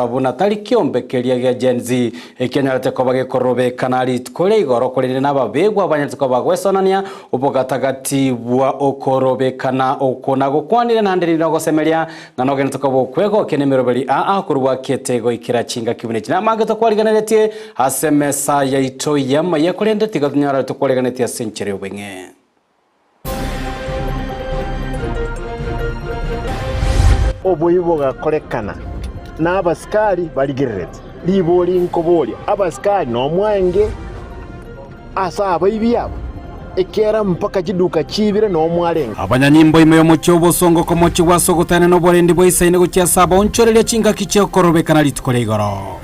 buna tari kiombekeria gya Gen Z ikinyarete ko bagikorube kanali kuri igoro kuri n'ababegwa abanyarwanda ko bagwesonania ubogatagati bwa okorobe kana okona gukwanire nandiri no gosemeria ngano gento ko bokwego kenemero bali kurwa ketego ikira chinga kibune kina magato kwaliganetie asemesa ya ito yama yakurende tigatunyara to kwaliganetie senchere ubenge obuyibo gakorekana n'abasikari baligererete liboli nkoboli abasikari n'omwange asaba ibyabo ekera mpaka kiduka kibire n'omwalenga abanyanyimbo imeyo mucyo bosongo ko mucyo wasogotane no borendi boyisane gucya saba onchorele chinga kiche korobekana litukore igoro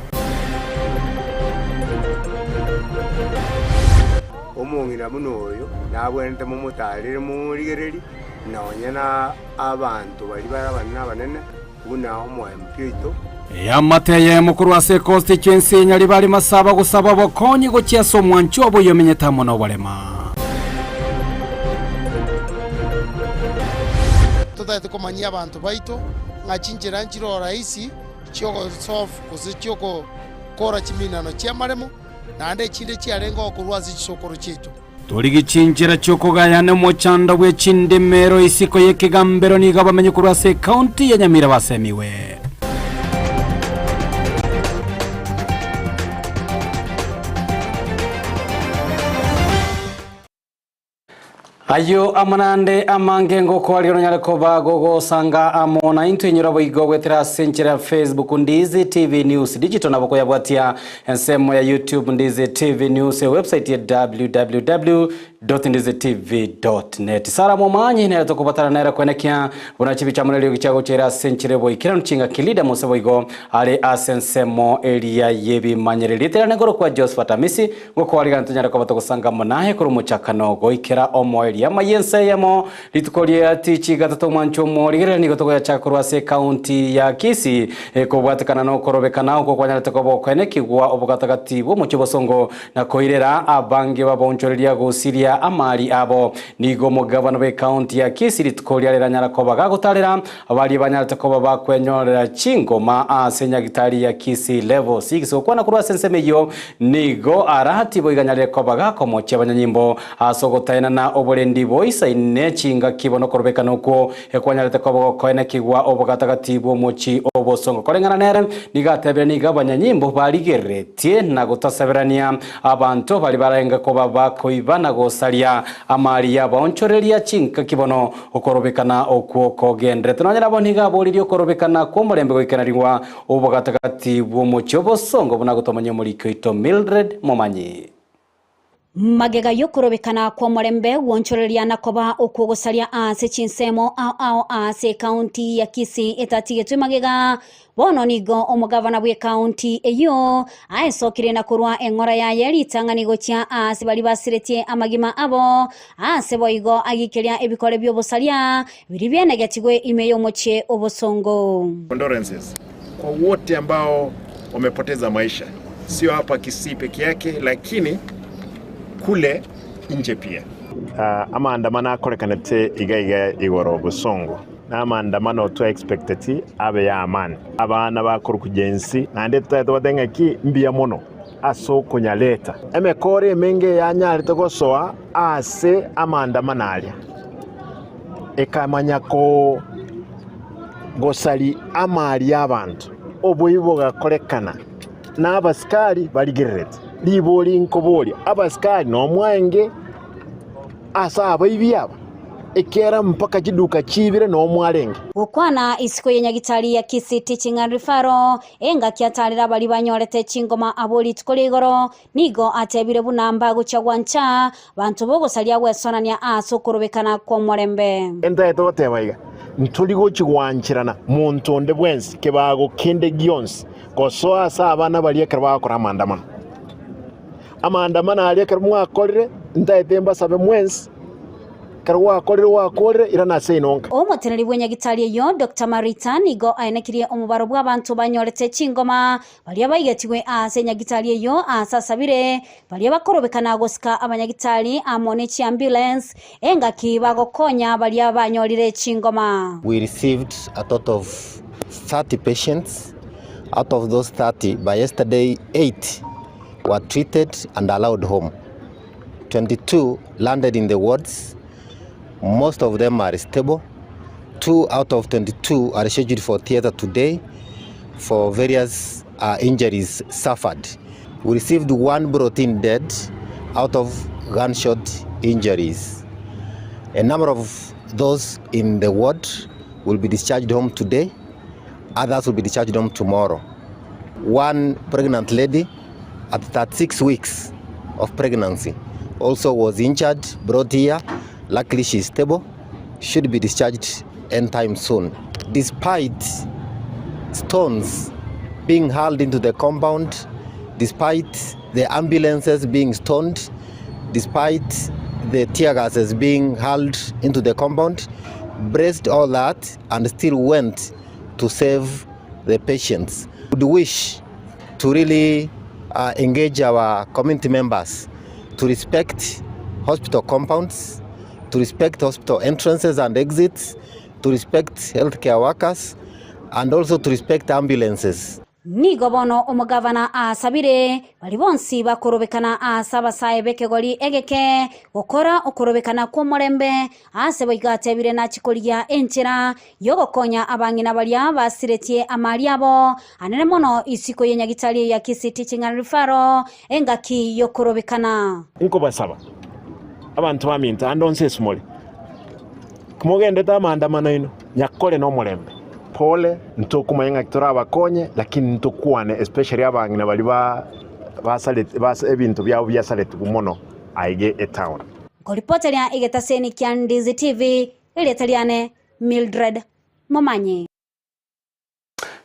omungira munoyo nabwente mu mutalire mu ligereri naonyana abantu bali barabana banene una omo empito yamateye mukuru wa constituency nyali bali masaba gusaba bokonyi gucya so mwancho obuyomenyeta muno bolema tutayete komanya abantu baito ngachinjira njiro raisi cyoko sofu kuzicyoko kora kiminano cyamaremo nande kinde cyarenga okurwazi cyokoro cyeto turigichinjira cyoko gayane mu cyanda bwe chindemero isiko yekigambero ni gabamenye kurwa county ya Nyamira basemiwe ayo amanande amangengo ko aliro nyareko bagogo sanga amona into inyura boigo gwetera senchera Facebook Ndizi TV News digital naboko yabwatia ensemo ya YouTube Ndizi TV News website ya www.ndizitv.net sara momanyi ne tokopatana naira kwenekia unachibi cha munelio kichago chera senchera boy kira nchinga kilida mose boigo ale asensemo elia yebi manyere litera negoro kwa Josephat Amisi ngoko waliga ntonyareko batogosanga monahe kuru muchakano goikera omo yama yense yamo litukoli ati chiga tatomancho morigere ni gotoko ya chakurwa se county ya Kisii ko bwatakana no korobekana uko kwanyara takobo kwene kigwa obugatagati bo muchibosongo na koirera abange babonchoreria gosiria amali abo nigo mugabana be county ya Kisii litukoli alera nyara ko bagagotarera abali banyara takobo bakwenyorera chingoma asenya gitari ya Kisii level 6 so kwana kurwa sensemeyo nigo arahati boiganyare ko bagako cyabanyanyimbo asogotayina na obore ndi voice ine chinga kibono korobekana uko ekwanyarete ko koene kigwa obugatagati bo muchi obosongo korengana nere nigatebere nigabanyanyimbo baligeretie na gutaseberania abantu bali barenga ko bakoibana gosalia amali ya bonchorelia chinga kibono okorobekana okuo kogendre tunanyara boniga bolirio korobekana ko mulembe goikanariwa obugatagati bo muchi obosongo bunagotomanya muri Kyoito Mildred Momanyi magega yokorobekana kwa mulembe wonchoreria nakoba okugosalia ase chinsemo ase county ya Kisii etatige magega bono nigo omugavana bwe county eyo aesokire na kurwa engora ya yeli tangani cia ase bali basiretie amagima abo ase boigo agikeria ebikole byobosalia biri byenegatigwe imeyo moche obosongo condolences kwa wote ambao wamepoteza maisha sio hapa Kisii peke yake lakini kule nje pia amaandamano akorekanete igaiga igoro busongo n'amaandamano to expected abe ya amani abana bakora kugenzi nande tutato badengaki mbiya mono aso kunyaleta emekore menge yanyari togosoa ase amaandamano alia ekamanyako gosali amali y'abantu obuyibo gakorekana n'abasikari baligererete liboli nkoboli abasikari n'omwange asaba ibyabo ekera mpaka kiduka kibire n'omwalenge ukwana isiko yenyagitali ya Kisii Teaching and Referral enga kyatalira bali banyorete chingoma aboli tukoligoro nigo atebire bunamba guchagwancha bantu bogosalia wesonania aso korobekana kwa mulembe enda totebaiga ntuligo kigwanchirana muntu onde bwensi kebago kende gionsi kosoa sa abana bali ekera bakora amandamano ali ekera mwakorire ndaetemba sabe mwensi karwa korire irana seinonka omuteneri bwenyagitali yo Dr. Marita nigo aenekirie omubaro bw'abantu banyorete chingoma bali abaigetiwe ase nyagitali yo asasabire bali abakorobekana gosika abanyagitali amone chi ambulance enga kibagokonya bali abanyorire chingoma. We received a total of 30 patients Out of those 30, by yesterday, 8 were treated and allowed home. 22 landed in the wards. Most of them are stable. 2 out of 22 are scheduled for theater today for various injuries suffered. We received 1 brought in dead out of gunshot injuries. A number of those in the ward will be discharged home today. Others will be discharged home tomorrow. 1 pregnant lady at 36 weeks of pregnancy also was injured, brought here. Luckily she is stable, should be discharged anytime soon. Despite stones being hurled into the compound, despite the ambulances being stoned, despite the tear gases being hurled into the compound, braced all that and still went to save the patients. We wish to really engage our community members to respect hospital compounds, to respect hospital entrances and exits, to respect healthcare workers, and also to respect ambulances. Nigo bono omugavana asabire bali bonsi bakorobekana asaba saebe kegoli egeke gukora okorobekana kwa murembe ase boigatebire na chikolia enchera yogokonya abangina balia basiretie amali abo anene mono isiko yenyagitali ya Kisii Teaching and Referral engaki yokorobekana nko basaba abantu baminta andonse smole kumugende tamandamano ino nyakole no murembe pole ntokumayenga kitora bakonye lakini ntokuane especially abangina bali basalete ebintu byabo byasalete bumono aige e town. Ko reporter ya Igetaseni Kyandizi TV ile taliane Mildred Momanyi.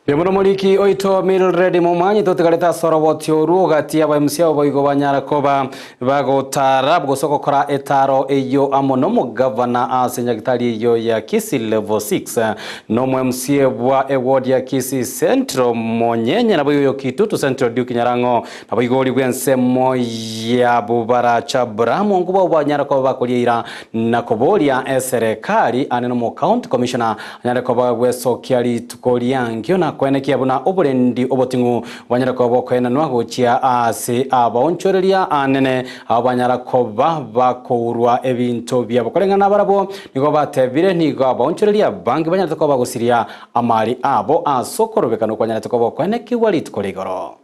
Yemuno muliki oito Mildred Momanyi totegaleta soroboti oru gati aba MC boigo banyarakoba bagotara bgosokokora etaro eyo amono mugavana asenyagitali yo ya Kisii level 6 no MC bwa award ya Kisii Central monyenye na boyo Kitutu Central Duke Nyarango na boigo ligwensemo ya bubara chabramo ngubo banyarakoba bakolira na kobolia serikali aneno mo county commissioner nyarakoba gwesokiali tukoliangyo na kwenekia buna oburendi obotingu banyarakoba kwena nwagochia ase abaonchoreria anene abanyarakoba bakourwa ebinto byabakolengana barabo nigo batebire nigo abaonchoreria bangi banyarakoba gusiria amali abo asokorobekano kwanyarakoba kwenekiwa litukoligoro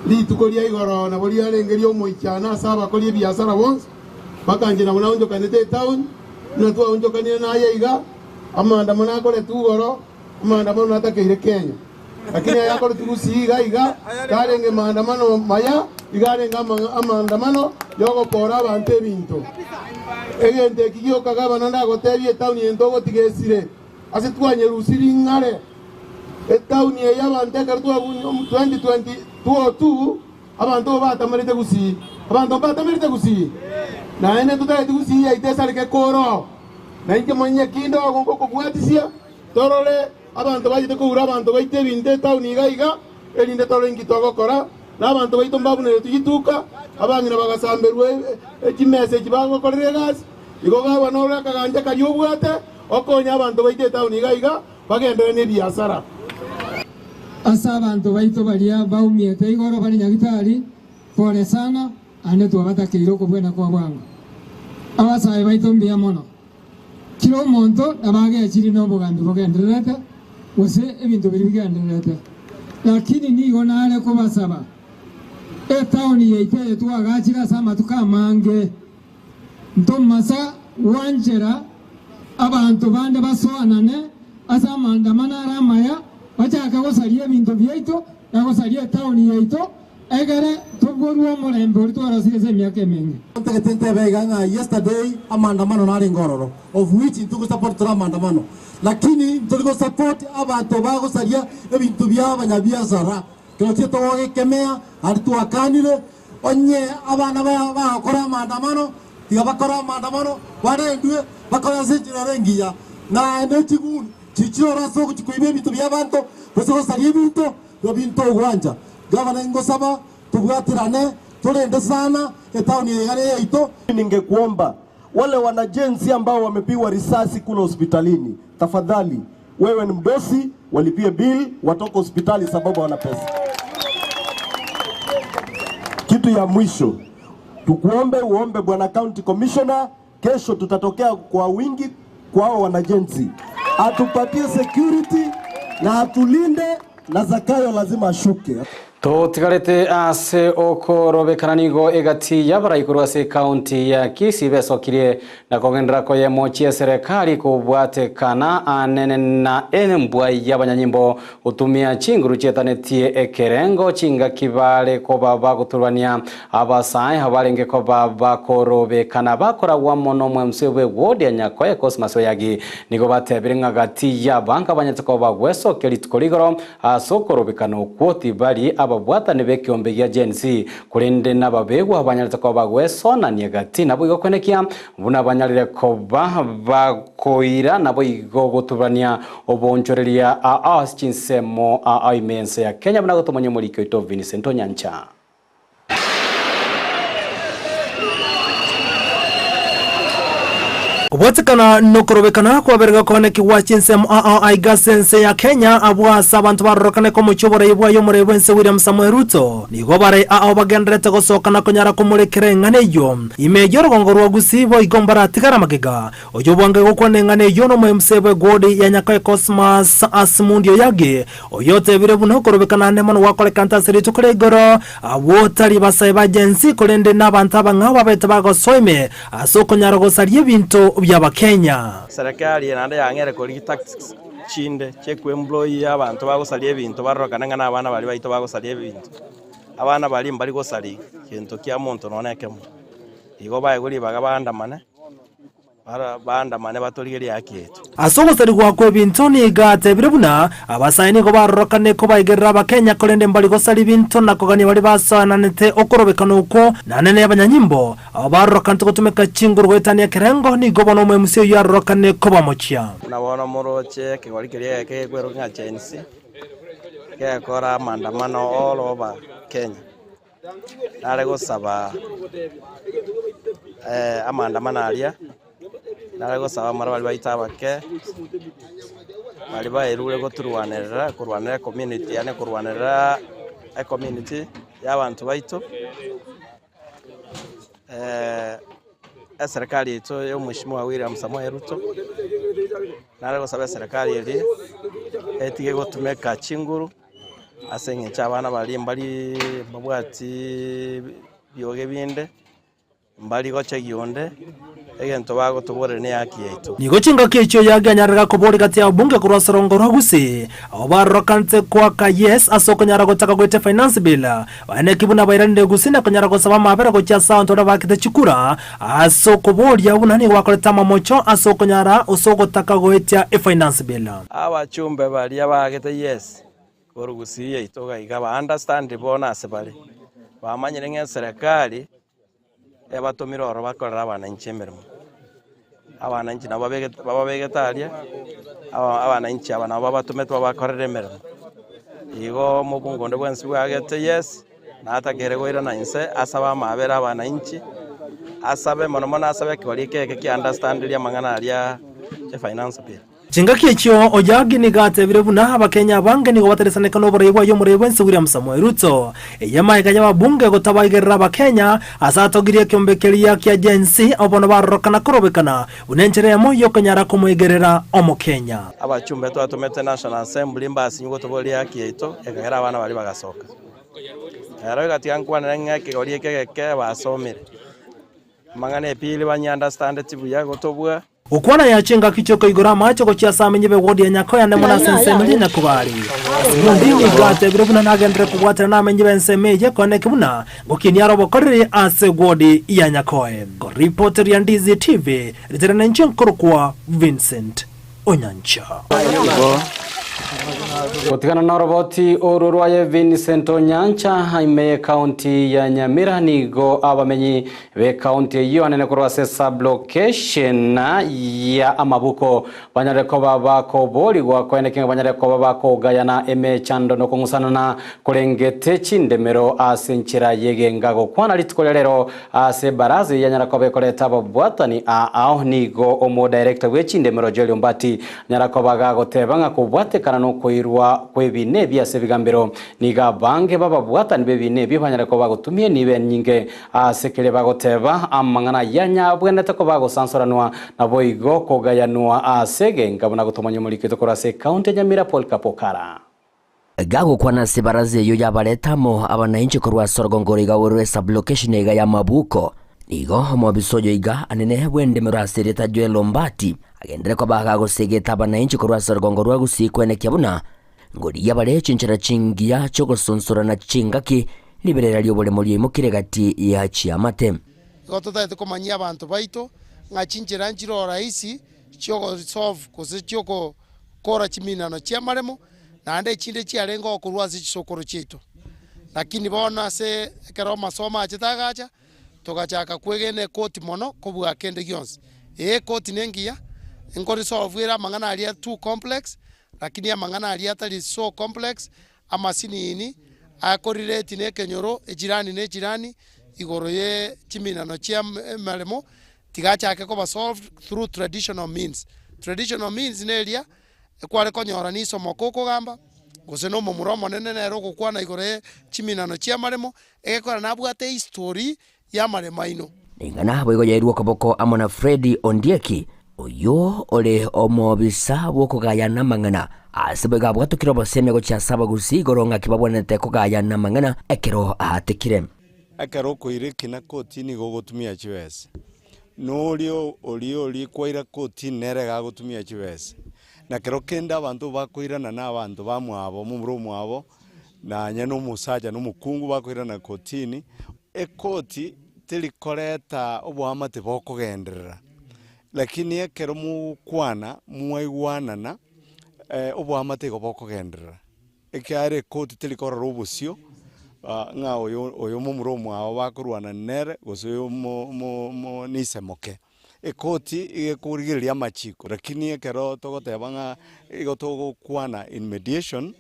litukolia igoro na boli arengerio moichana saba kolie biashara bonse bakanjina muna unjo kanete town na tu unjo kanene na yaiga amanda muna kole tugoro maandamano natakeire Kenya lakini yako tugusiga iga karenge maandamano maya igarenga maandamano yogo pora bante binto egende kiyo kagaba nanda gotebie town yendogo tigesire ase twanye rusiri ngare e town ye yabante kartu 2022 abantu batamerite gusi abantu batamerite gusi na ene tutaite gusi ya itesarike koro na inke monye kindo gongo kubwatisia torole abantu bayite kuura abantu bayite binde town igaiga elinde torengi togokora n'abantu bayite mbabune tugituka abangina bagasamberwe ekimese kibango korere gas igogaba nora kaganje kayubwate okonya abantu bayite town igaiga bagendere ne biashara asa abantu bayito balia baumiete igoro bali nyagitali pole sana ane twabatakiro kubwena kwa bwangu abasa bayito mbia mono kilo monto nabage chiri no bugambi bogenderete wose ebintu biri bigenderete lakini nigo nale kubasaba town yeite twagachira sama tukamange ntomasa wanjera abantu bande basoanane asa mandamana ramaya bachaka gosaria ebintu byaito nagosaria town yeito egere tuborwa murembe urtwara sirese myaka emingi tente beganga yesterday amandamano nari ngororo of which ntuko support amandamano lakini tuliko support abantu bagosaria ebintu by'abanyabiashara kino cyeto wogekemea aritu akanire onye abana bakora amandamano tiga bakora amandamano barendwe bakora zinjira rengiya na nechigun chichora soko chikuibe ebintu by'abantu basogosaria ebintu gwanja gavana ngosaba tubwatirane tulende sana etauni yale yaito. Ningekuomba wale wanajenzi ambao wamepigwa risasi kule hospitalini, tafadhali wewe ni mdosi walipie bill, watoke hospitali sababu wana pesa. Kitu ya mwisho, tukuombe uombe bwana county commissioner, kesho tutatokea kwa wingi kwao wanajenzi. Atupatie security na atulinde, na Zakayo lazima ashuke. Tutigarete ase okorobekana nigo egati y'abarayikuru ase county ya Kisii besokirie na kogendera ko yemochie serikali kubwatekana anene na enembwa y'abanyanyimbo utumia chinguru chetanetie ekerengo chinga kibale ko baba kuturwania abasai habalenge ko baba korobekana bakora wamono mwemsebwe wodi ya Nyakoe Cosmas Oyagi nigo batebiringa gati y'abanka banyatako bagweso kelitkoligoro asokorobekana okwoti bali ababwata nebekiombe ya Gen Z kulinde nababegwa abanyarita ko bagweso na nyegati nabo igokwenekia buna abanyarire ko bakoira nabo igogotubania obonchoreria chinsemo imense ya Kenya buna gotomonye muri Kyoto Vincent Onyancha. Kubotekana nokorobekana kwa berga kone kiwa chinsemo aigasense ya Kenya abwa sabantu barokane ko muchobora ibwa yo murebwense William Samuel Ruto nigo bare bagendrete gosokana konyara kumurekere ngane yo imejoro gongorwa gusibo igombara tigara magega ojo bwange gokone ngane yo no mwemsebe godi ya Nyakoe Cosmas Asmundio yage oyote bire buno korobekana ne mano wakole kanta serito kure goro abotari basaiba jensi kolende nabantu abangaba bete bagosoime asokonyara gosarie bintu byaba Kenya. Serikali nande yangere kuri tax chinde chekwe employee abantu bagosalie bintu barokana ngana abana bali baito bagosalie bintu abana bali mbali gosali kintu kya muntu nonekemo igo baye guri bagabandamane bandamane batorigeri yaketu asogosari gwakwe bintu ni gate birabuna abasaini ko barokane ko bayigerera abakenya kolende mbali gosali bintu nakogani bali basananete okorobekana uko nanene abanyanyimbo abarokante gutumeka chinguru gwetania kerengo ni gobono mwe musio yarokane ko bamochia nabona moroche kigorikeri yake kwero nga chensi ke kora mandamano all over Kenya nare gosaba amandamano alia narago saba mara bali baita bake bali bairule go kurwanira community yani kurwanira a community y'abantu baito serikali yetu yo mheshimiwa William Samuel Ruto narago saba serikali ili etige gotumeka chinguru asenge cyabana bali mbali babwati byoge binde mbali goche gionde egento bago tubore ne yaki yetu nigo chinga kecho yaganyaraga kobori gati ya bunge kurwasorongo rwaguse abarokante kwa kayes asokonyara gotaka gwete finance bill bane kibuna bairande gusina konyara gosaba mabera go cha sound ora bakite chikura asokobori yabunani wakoleta mamocho asokonyara usogotaka gwete finance bill abachumbe bali abagete yes korugusiye itoga igaba understand bonus bali bamanyire nge serikali ebatomiro oro bakorera abananchi emirimo abananchi nabo babegetaria abananchi abana babatumetwa bakorera emirimo igo mukungonde bwensi bwagete yes natakere goira nainse asaba mabera abananchi asabe mono asabe kibali keke ki understand lia mangana alia finance bill chinga kecho oyagi ni gate birebuna abakenya bange ni gobateresane kano boreywa yo murebwense William Samuel Ruto eyama ikanya babunge gotabayigerera abakenya asatogirie kyombekeria kya jensi abono barokana korobekana unenchere yamo yo kanyara kumwegerera omukenya abachumbe twatumete National Assembly mbasi nyugo toboli yakieto ekagera abana bali bagasoka ero gatiankwana ngeke gorie keke basomire mangane pili banya understand tibu yago tobwa ukwana ya chinga kichoko igora macho ko chia samenye be wodi ya Nyakoe ande mona sensemye nyakubari ndini gate birabuna nagendere kubwatira namenye bensemeje kone kibuna gokiniaro bokorire ase wodi ya Nyakoe go reporter ya Ndizi TV ritera nchiko kwa Vincent Onyancha Kutikana na roboti orurwaye Vincent Onyancha haime county ya Nyamira nigo abamenyi be county iyo anene kurwase sublocation ya amabuko banyareko babako boli gwa kweneke banyareko babako gayana eme chando no kungusana na kurengete chindemero asenchira yegengago kwana litkolero ase barazi yanyarako bekoleta babwatani nigo omo director we chindemero Jelio Mbati nyarako bagago tebanga kubwate kana no koirwa kwebine bya sebigambero niga bange baba bwatani bebine bibanyara ko bagutumie nibe nyinge asekere bagoteba amangana yanya bwenete ko bagosansoranwa na boigo kogayanwa asege ngabona gutomanya muri kito korase county Nyamira Paul Kapokara gago kwana sebaraze yo yabaretamo abananchi korwa sorgongori gawerwe sublocation ega ya Mabuko nigo mobisojo iga anene wende merasereta Joel Lombati agendere ko bagago segeta abananchi korwa sorgongorwa gusikwene kyabuna ngori yabare cincara cingia choko sonsora na cingaki liberera lyo bole muri mukire gati ya chiamate gotota tukomanyia abantu baito ngacinjira njiro rahisi choko solve kose choko kora chiminano chiamaremo nande chinde chiarenga okurwazi chisokoro chetu lakini bona se kero masoma achitagacha togachaka kwegene koti mono kobwa kende gyons koti nengia ngori solve mangana alia too complex lakini amangana alia tali so complex amasini ini akorire tine kenyoro ejirani ne jirani igoro ye chiminano chia malemo tigachaka ko solve through traditional means nelia kware konyora ni somo koko gamba guseno muromo nene nero gukwana igore chiminano chia maremo egekora nabwate history ya marema ino ingana bwego yairwo koboko amona Freddy Ondieki oyo ole omobisa bwokogaya namangana asibega bwatukiro boseme go cha saba gusi goronga kibabonete kogaya namangana ekero ahatikire akaro koirekina kotini gogotumia chiwese nolio oli kwaira kotini nerega gotumia chiwese na kero kenda abantu bakwirana na abantu bamwabo mumuro mwabo na nyano musaja no mukungu bakwirana kotini ekoti telikoreta obwamate bokugenderera lakini ekero mukwana mwaigwanana obwamate go bokugenderera ekare koti telikora robusio nga oyo mumuro mwabo bakurwana nere goso mo nisemoke ekoti igekurigiria machiko lakini ekero togotebanga igotogokwana in mediation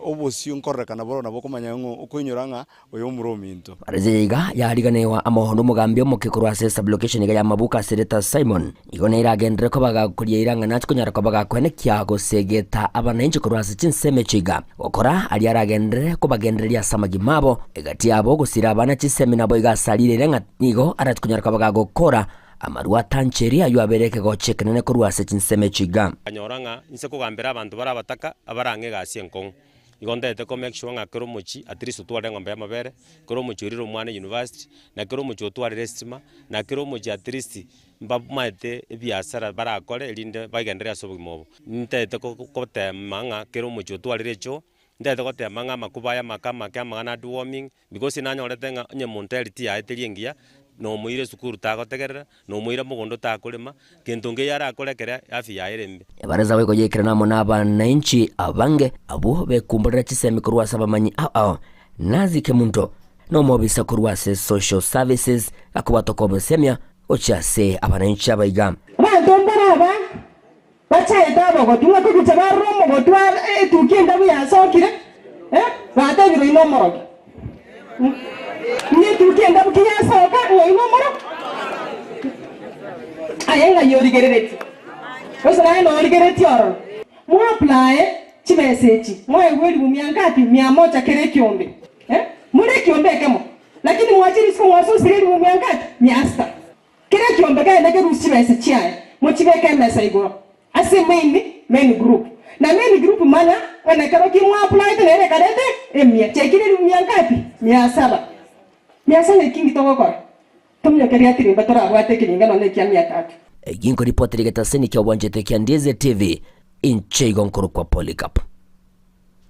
obusio nkorrekana boro nabo komanya ngo okuinyoranga oyo murominto Areziga yariganewa amohono mugambyo mukikorwa se sublocation ya Mabuka Sereta Simon igone iragendere ko bagakuria iranga natko nyara ko bagakwene kyago segeta abananchi korwa se chinseme chiga okora ali aragendere ko bagenderia samagi mabo egati yabo gusira abana chisemina bo igasalire renga nigo aratko nyara ko bagakora amarua tancheria yu abereke go chekenene korwa se chinseme chiga anyoranga nse kugambira abantu barabataka abarange gasie nkong igondete ko make sure nga kero muchi at least utware ngombe ya mabere kero muchi uriro mwana university na kero muchi utware restima na kero muchi at least mbamate biasara barakore elinde bagenderia sobugimobo ntete ko temanga kero muchi utware recho ndete ko temanga makubaya makama kamagana warming because inanyorete nga nyemunteliti ya eteliengia no muire sukuru tagotegerera no muire mugondo takulima kintunge yara korekera afya yerembe baraza wego yekera namo n'abananchi abange abo bekumburira chisemi kurwa sabamanyi nazike muntu no mobisa kurwa se social services akubatoko besemya ochase abananchi abayiga bantombara aba bachaita bagotunga kugutabarro mugotwa tukenda buyasokire batabiro inomoro ni tukenda bukiyasoka inomoro ayenga yorigereti osana no origereti oro mu apply chimeseji mo egweli mu miangati 100 kere kiombe mure kiombe kemo lakini mwachiri siku mwaso siri mu miangati 100 kere kiombe ga ndege rusi message chiaye mo chibeke message igoro ase main group na main group mana wana karo ki mu apply tene kadete emia chekire mu miangati 700 miasane kingi togokora tumya keria tiri batora bwate kiringa no nekia 300 ginko ripoti rigetaseni kya wanjete kya Ndize TV incheigo nkuru kwa Polycarp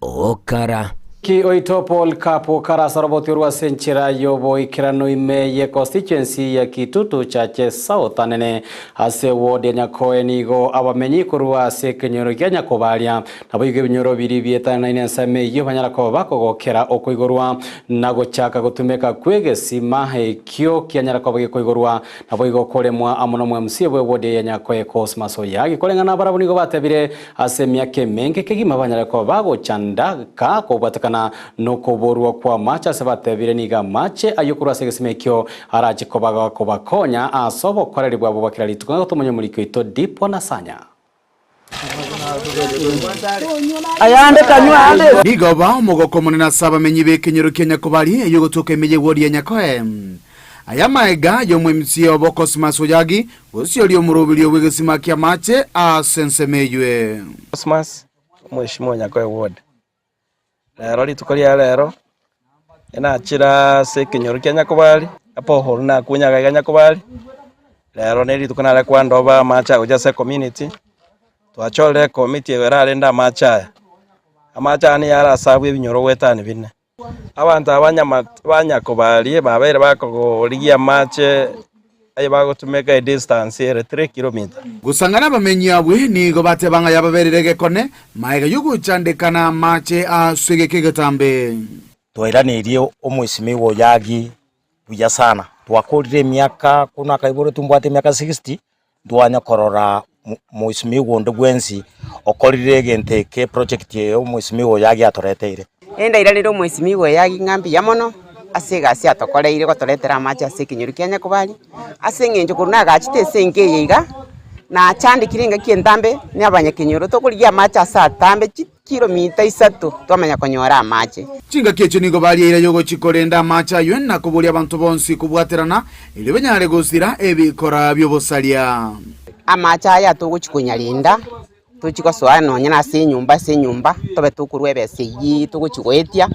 okara ki oito Paul Kapokara saroboti urwa senchira yobo ikirano ime ye constituency ya Kitutu chache sautanene ase ward ya Nyakoe nigo abamenyi kurwa se kenyoro ya Nyakobalia nabo ige binyoro biri bietana ine nsame yo banyara ko bakogokera okoigorwa nago chaka gutumeka kwege simahe kyo kyanyara ko bagikoigorwa nabo igo kolemwa amono mwe msiebwe ward ya Nyakoe Cosmas Oyagi kolengana barabuni go batebire ase myake menge kegima banyara ko bago chanda ka ko bataka na nokoborwa kwa macha sabatebire niga mache ayukura segesemekyo araje kobaga kobakonya asobo koreribwa bubakira lituko tumonye muri kwito dipo nasanya ayande kanywa ande nigoba omogoko munene sabamenyi b'ekenyero kya Nyakubali eyo gotoka emeje wodi ya Nyakoe aya maega yomwe msio boko Cosmas Oyagi gosio lyo murubili obwegesima kya mache asensemejwe Cosmas mheshimiwa Nyakoe ward lero litukolia lero enachira se kenyoro kya Nyakubali apo horuna kunyaga ya Nyakubali lero neri tukunala kwa ndoba macha goja se community twachole committee era alenda macha amacha ani yara sabu ebinyoro wetani bine abantu abanyakubali babere bakogoligia mache aye bagotumeka distance ere 3 km gusangana bamenyi abwe nigo batebanga yababererege kone maega yuguchandikana mache aswegeke gatambe twairanĩirie omwesimiwa Oyagi buya sana twakorire miaka kuna kaibore tumbwate miaka 60 ndwanya korora mwesimiwa ndugwensi okorire genteke project ye omwesimiwa Oyagi atoreteire enda irariro mwesimiwa Oyagi ngambi ya mono asega cia tokoreire gotoretera macha ase Kenyoro kya Nyakubali ase ngenjo kuruna gachite senge yiga na chandi kiringa kientambe ni abanyakenyoro tokurigia macha sa tambe kilomita 3 twamanya konyora amache chinga kyecho nigo baliira yogo chikorenda macha yonna kubuli abantu bonsi kubwaterana ili benyale gusira ebikora byobosalia amacha ya tuguchikunyalinda tuchikosoa nonya na se nyumba tobe tukurwebe seyi tuguchigwetia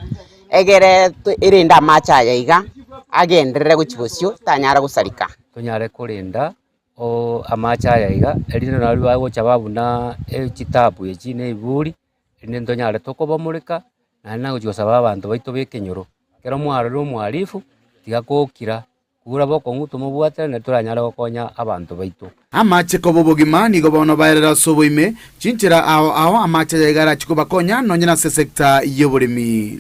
egere irinda macha yaiga agenderere guchibosio tanyara gusarika tunyare kurinda o amacha yaiga erino naru bagocha babuna ekitabu echine iburi ine ntonyare tokobomurika na guchosaba abantu baito bekenyoro kero mwaro mwarifu tigakokira kura boko ngutu mubwate ne turanyara gokonya abantu baito amache kobobogima nigo bono baerera soboime chinchira ao amache yaigara chikobakonya nonyena se sector yoburimi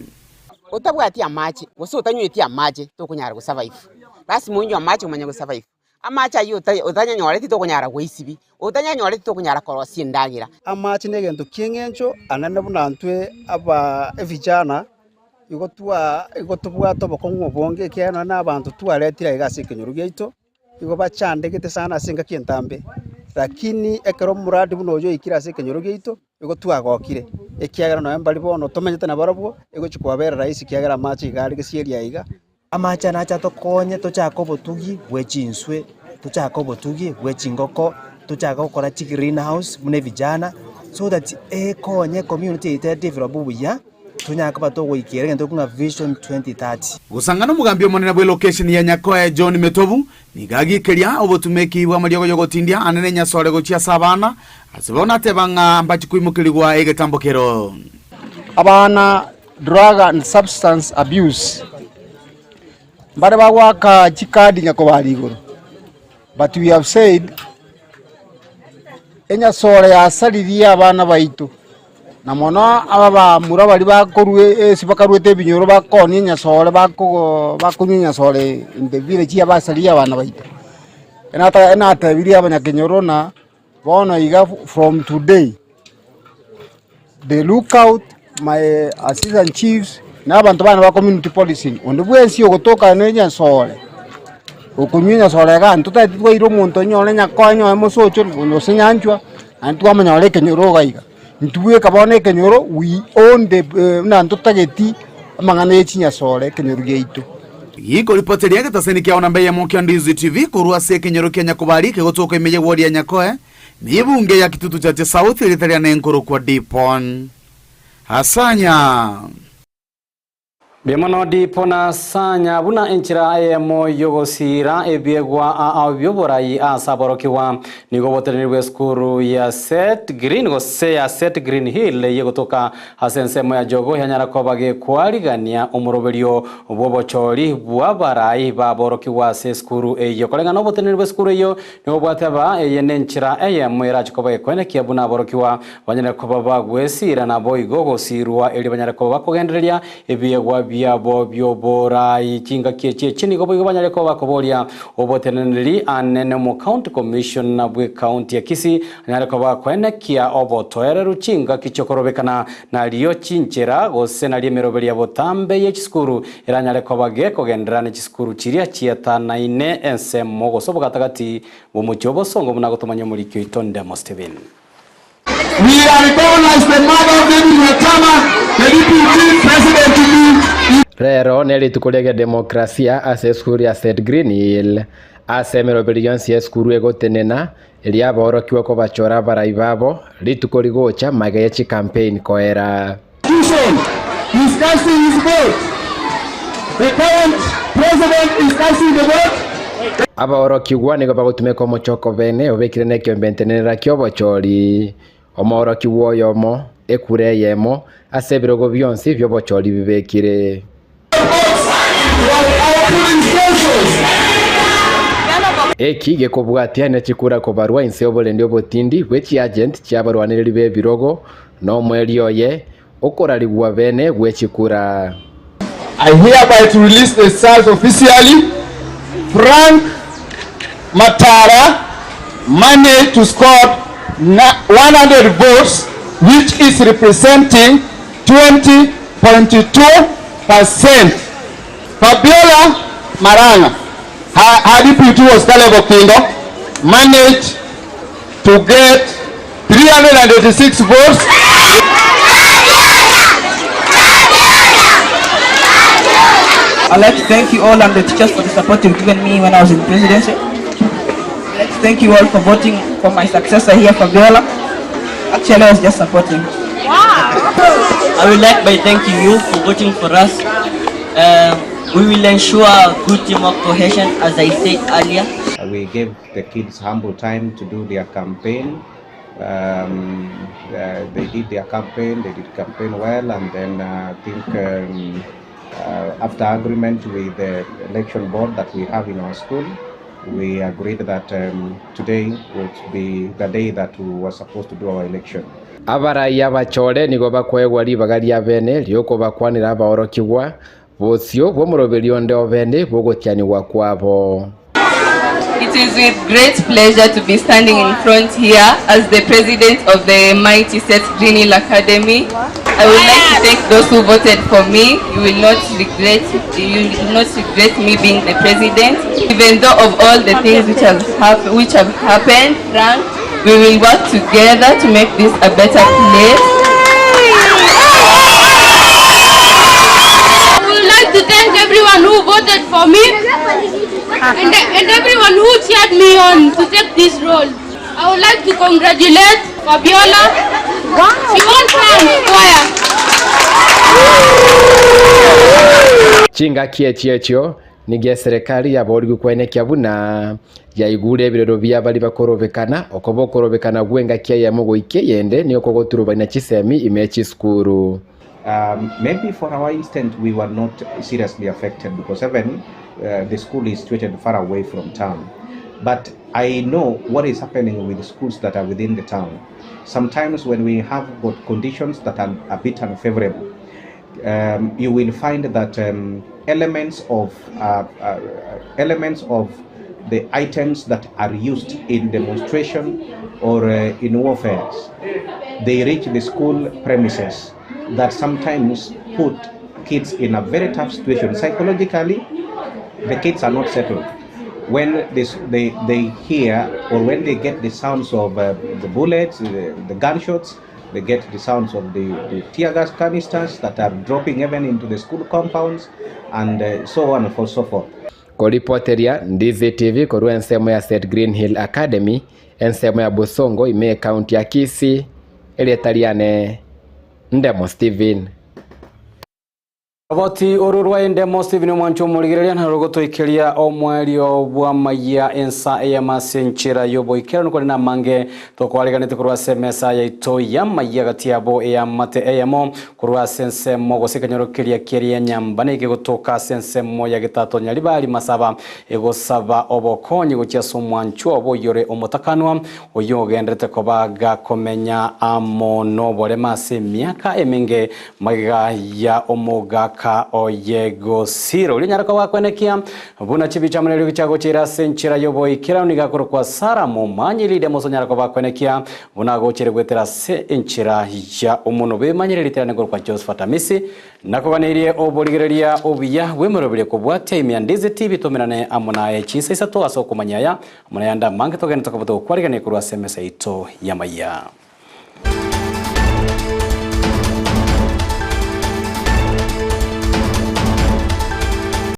utabwati amache gusu utanywiti amache tokunyara gusurvive basi munyo amache umanya gusurvive amacha yo utanyanyore tokunyara gweisibi utanyanyore tokunyara korosi ndagira amache negento kiengencho anane bunantwe aba evijana igotubwa tobokongwo bonge kiana na abantu twaletira igase Kenyoro gyaito igo bachandegete sana singa kientambe lakini ekero muradi bunojo ikira ase Kenyoro gyaito igo twagokire ekiagera no embali bono tomenyete na barabwo igo chikwabera rais kiagera amache igari gesieria iga amacha nacha tokonye tochaka obotugi bwechinswe tochaka obotugi bwechingoko tochaka gukora greenhouse mune vijana so that ekonye community ite develop buya tunyaka batogoikere ngento kunga vision 2030 gusangana umugambi omonene bwe location ya Nyakoe John Metobu nigagikiria obotumeki bwa maliogo yogotindia anene nyasore gochia sabana asibona tebanga ambachi kuimukirigwa egetambokero abana drug and substance abuse mbare bagwaka chikadi Nyakubali igoro but we have said enyasore yasariria abana baito na mono aba mura bali bakorwe sibakarwete binyoro bakoni nyasore bakunya sore in the village ya basaria abana baito enata biria abanyakenyoro na bono iga from today the lookout my assistant chiefs na abantu bana ba community policing onde bwensi ogotoka nenya sore okunyenya sore ga ntutati twairo muntu nyone nyakonyo emosocho no senyanchwa antu amanyore Kenyoro gaiga ntubwe kabone Kenyoro we own the na ntutageti amangana echinya sore Kenyoro gaitu yiko ripoteria gataseni kia ona mbeya mokia Ndizi TV kurua se Kenyoro kya Nyakubali kegotoka emeje wodi ya Nyakoe mibunge ya Kitutu cha South ilitaria nenkoro kwa Dipon Hasanya Biemono dipona sanya buna enchira ayemo yogosira ebiegwa abyoborai asaborokiwa nigobotenirwe skuru ya Set Green gose ya Set Green Hill yegotoka hasensemo ya jogo yanyara kobage kwarigania umuroberio bobochori bwabarai baborokiwa se skuru eyo kolenga no botenirwe skuru eyo nobwataba yenenchira ayemo irachikobaye kwene kiabuna borokiwa banyara kobaba gwesira na boigo gosirwa eli banyara koba kogendereria ebiegwa byabo byobora ikinga kieche chini gobo banyale ko bakoboria oboteneneri anene mu county commission na bwe county ya Kisii anyale ko bakwene kia obotoere ruchinga kichokorobekana na liyo chinchera gose na liemeroberia botambe ye chiskuru iranyale ko bageko gendrane chiskuru chiria chiata na ine ensemo gosobo gatagati bo muchobo songo munagotomanya muri kyo itonde Mostevin We recognize the mother of David Wetama, the deputy president to be. Rero nerituko rĩa demokrasia ase skuru ya St Green Hill asemero billions ya skuru egotenena elia borokiwa ko bachora baraibabo rituko rigocha magayechi campaign koera He's casting his vote. The current president is casting the vote. Abaorokigwa nigo bagutumeko mochoko bene obekire nekyo mbentenera kyo bochori omorokigwa yomo ekure yemo asebirogo byonsi byo bochori bibekire eki gekobwatia ne chikura kobarwa inse obolende obotindi bwechi agent chabarwaniriri bebirogo no mweli oye okorarigwa bene gwechikura. I hereby to release the results officially. Frank Matara managed to score 100 votes, which is representing 20.2%. Fabiola Maranga, her deputy was Caleb Okindo, managed to get 386 votes. I'd like to thank you all and the teachers for the support you've given me when I was in presidency. I'd like to thank you all for voting for my successor here, Fabiola. Actually, I was just supporting. Wow! I would like by thanking you for voting for us. We will ensure good teamwork cohesion, as I said earlier. We gave the kids humble time to do their campaign. They did their campaign, they did campaign well, and then I think after agreement with the election board that we have in our school, we agreed that today would be the day that we were supposed to do our election. Abaraiya bachore nigo bakwegwa ribagaria bene lioko bakwanira abaorokigwa bosio bomoroberio ndeo bene bogotianirwa kwabo. It is with great pleasure to be standing in front here as the president of the mighty St Green Hill Academy. I would like to thank those who voted for me. You will not regret me being the president. Even though of all the things which have happened, Frank, we will work together to make this a better place. I would like to thank everyone who voted for me and everyone who cheered me on to take this role. I would like to congratulate Fabiola. She won Choir. Chinga kiechio nigia serikali ya bori kwenekia buna ya igure birero bya bali bakorobekana okobokorobekana gwenga kia ya mugo ikeyende ni okogoturuba na chisemi imechi skuru. Maybe for our instant we were not seriously affected because even the school is situated far away from town. But I know what is happening with the schools that are within the town. Sometimes when we have got conditions that are a bit unfavorable, you will find that elements of the items that are used in demonstration or in warfare, they reach the school premises that sometimes put kids in a very tough situation. Psychologically, the kids are not settled. When they hear or when they get the sounds of the bullets, the gunshots, they get the sounds of the tear gas canisters that are dropping even into the school compounds and so on and so forth. Koripoteria Ndizi TV korua ensemo ya St Green Hill Academy, ensemo ya Bosongo ime county ya Kisii, elietariane Ndemo Steven. Aboti orurwa Ndemo Steven mwancho muligerelia na rogoto ikelia omwelio bwa maya ensa ya masenchera yobo ikera nuko na mange tokwareganite kurwa semesa ya ito ya maya gatiabo ya mate eyamo kurwa sense mogo sekanyoro kelia keria nyambane gegotoka sense moya getato nyalibali masaba ego saba obokonyi gochiaso mwancho obo yore omotakanwa oyogendrete kobaga komenya amono bole mase miaka emenge maga ya omoga ka oyego siro linyaraka wakwenekia buna chibi chamulelo kichago chira senchira yobo ikira uniga kwa Sara Momanyi lide mosonyaraka wakwenekia buna gochere gwetera senchira ya umuno be manyire litera negoro kwa Josephat Amisi nakoganirie oboligereria obiya wemorobire kubwate imyandize TV tomerane amona chisa isato asokomanyaya amona yanda mange togene tokaboto kwarigane kurwa semesa ito yamaya.